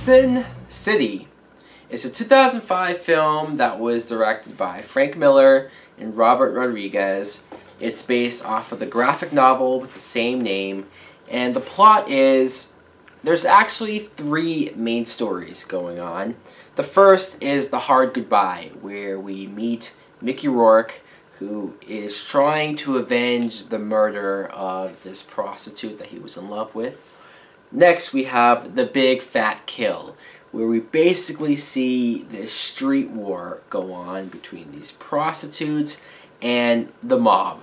Sin City is a 2005 film that was directed by Frank Miller and Robert Rodriguez. It's based off of the graphic novel with the same name, and the plot is there's actually three main stories going on. The first is The Hard Goodbye, where we meet Mickey Rourke, who is trying to avenge the murder of this prostitute that he was in love with. Next, we have The Big Fat Kill, where we basically see this street war go on between these prostitutes and the mob.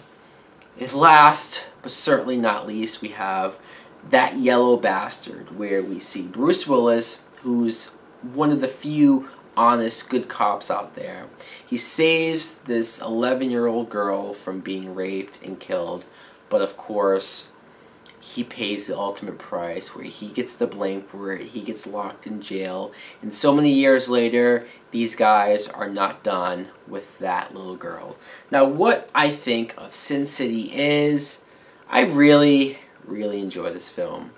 And last, but certainly not least, we have That Yellow Bastard, where we see Bruce Willis, who's one of the few honest, good cops out there. He saves this 11-year-old girl from being raped and killed, but of course, he pays the ultimate price, where he gets the blame for it, he gets locked in jail, and so many years later, these guys are not done with that little girl. Now, what I think of Sin City is, I really enjoy this film.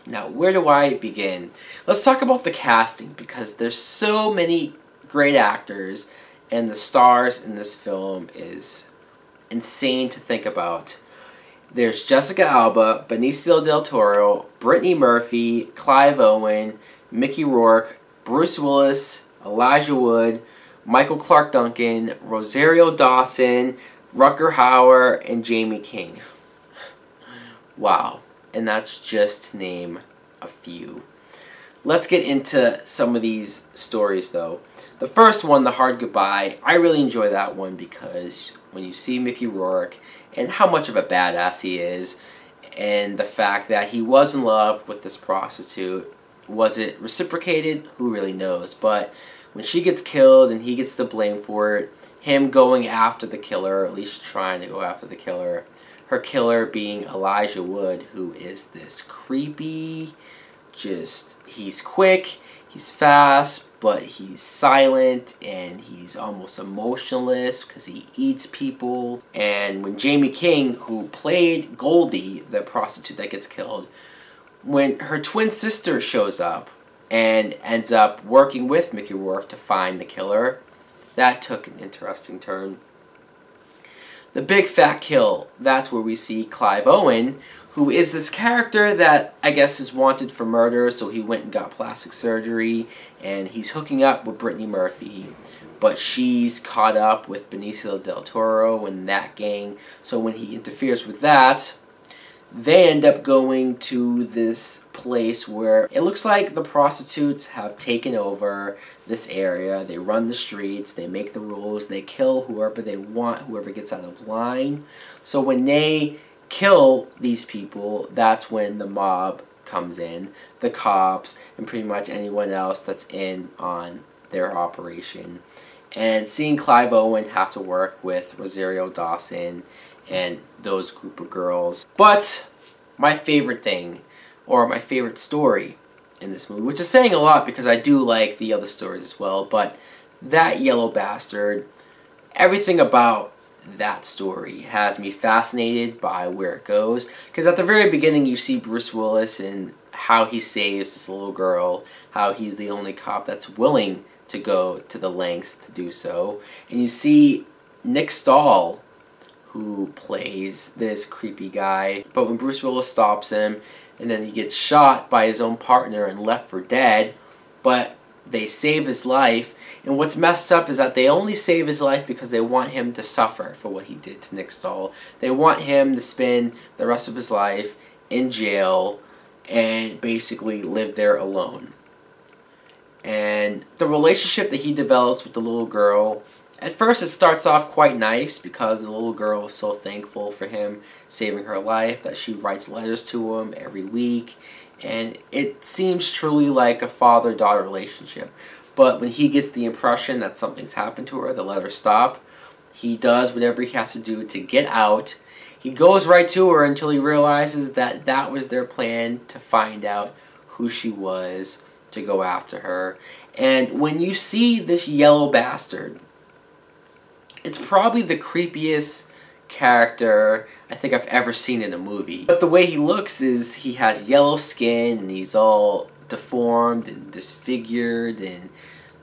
Now, where do I begin? Let's talk about the casting, because there's so many great actors, and the stars in this film is insane to think about. There's Jessica Alba, Benicio del Toro, Brittany Murphy, Clive Owen, Mickey Rourke, Bruce Willis, Elijah Wood, Michael Clarke Duncan, Rosario Dawson, Rutger Hauer, and Jamie King. Wow. And that's just to name a few. Let's get into some of these stories, though. The first one, The Hard Goodbye, I really enjoy that one because when you see Mickey Rourke and how much of a badass he is, and the fact that he was in love with this prostitute, was it reciprocated? Who really knows? But when she gets killed and he gets the blame for it, him going after the killer, or at least trying to go after the killer, her killer being Elijah Wood, who is this creepy, he's quick, he's fast, but he's silent, and he's almost emotionless because he eats people. And when Jamie King, who played Goldie, the prostitute that gets killed, when her twin sister shows up and ends up working with Mickey Rourke to find the killer, that took an interesting turn. The Big Fat Kill, that's where we see Clive Owen, who is this character that I guess is wanted for murder, so he went and got plastic surgery, and he's hooking up with Brittany Murphy, but she's caught up with Benicio del Toro and that gang, so when he interferes with that, they end up going to this place where it looks like the prostitutes have taken over this area. They run the streets, they make the rules, they kill whoever they want, whoever gets out of line. So when they kill these people, that's when the mob comes in, the cops, and pretty much anyone else that's in on their operation. And seeing Clive Owen have to work with Rosario Dawson and those group of girls. But my favorite thing, or my favorite story in this movie, which is saying a lot because I do like the other stories as well, but That Yellow Bastard, everything about that story has me fascinated by where it goes. Because at the very beginning you see Bruce Willis and how he saves this little girl, how he's the only cop that's willing to go to the lengths to do so. And you see Nick Stahl, who plays this creepy guy, but when Bruce Willis stops him, and then he gets shot by his own partner and left for dead, but they save his life. And what's messed up is that they only save his life because they want him to suffer for what he did to Nick Stahl. They want him to spend the rest of his life in jail and basically live there alone. And the relationship that he develops with the little girl, at first it starts off quite nice because the little girl is so thankful for him saving her life that she writes letters to him every week. And it seems truly like a father-daughter relationship. But when he gets the impression that something's happened to her, the letters stop, he does whatever he has to do to get out. He goes right to her until he realizes that that was their plan to find out who she was, to go after her. And when you see this yellow bastard, it's probably the creepiest character I think I've ever seen in a movie. But the way he looks is he has yellow skin and he's all deformed and disfigured and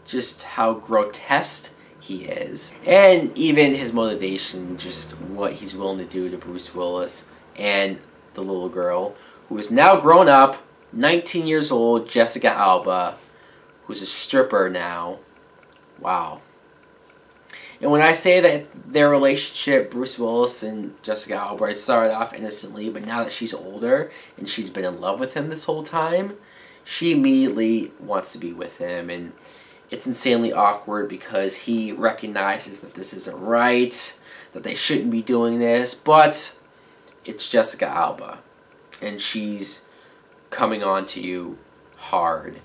just how grotesque he is. And even his motivation, just what he's willing to do to Bruce Willis and the little girl, who is now grown up, 19 years old, Jessica Alba, who's a stripper now. Wow. And when I say that their relationship, Bruce Willis and Jessica Alba, it started off innocently, but now that she's older and she's been in love with him this whole time, she immediately wants to be with him. And it's insanely awkward because he recognizes that this isn't right, that they shouldn't be doing this, but it's Jessica Alba, and she's coming on to you hard.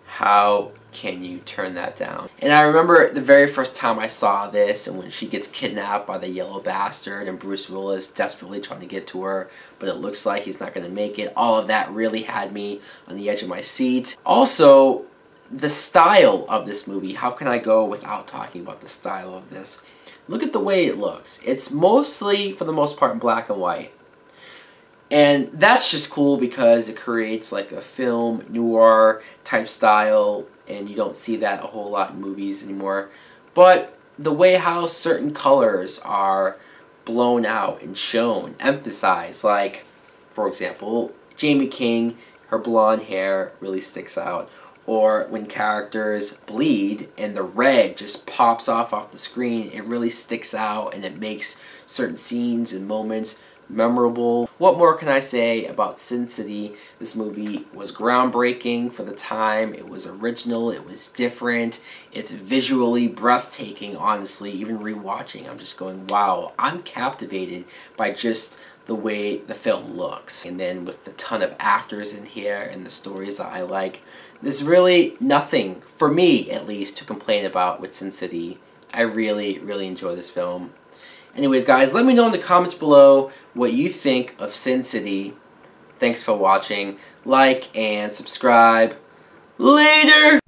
How can you turn that down? And I remember the very first time I saw this, and when she gets kidnapped by the yellow bastard and Bruce Willis desperately trying to get to her, but it looks like he's not going to make it. All of that really had me on the edge of my seat. Also, the style of this movie. How can I go without talking about the style of this? Look at the way it looks. It's mostly, for the most part, in black and white. And that's just cool because it creates like a film noir type style, and you don't see that a whole lot in movies anymore. But the way how certain colors are blown out and shown, emphasized, like, for example, Jamie King, her blonde hair really sticks out. Or when characters bleed and the red just pops off the screen, it really sticks out and it makes certain scenes and moments memorable. What more can I say about Sin City? This movie was groundbreaking for the time. It was original. It was different. It's visually breathtaking, honestly. Even rewatching, I'm just going, wow. I'm captivated by just the way the film looks. And then with the ton of actors in here and the stories that I like, there's really nothing, for me at least, to complain about with Sin City. I really, really enjoy this film. Anyways, guys, let me know in the comments below what you think of Sin City. Thanks for watching. Like and subscribe. Later!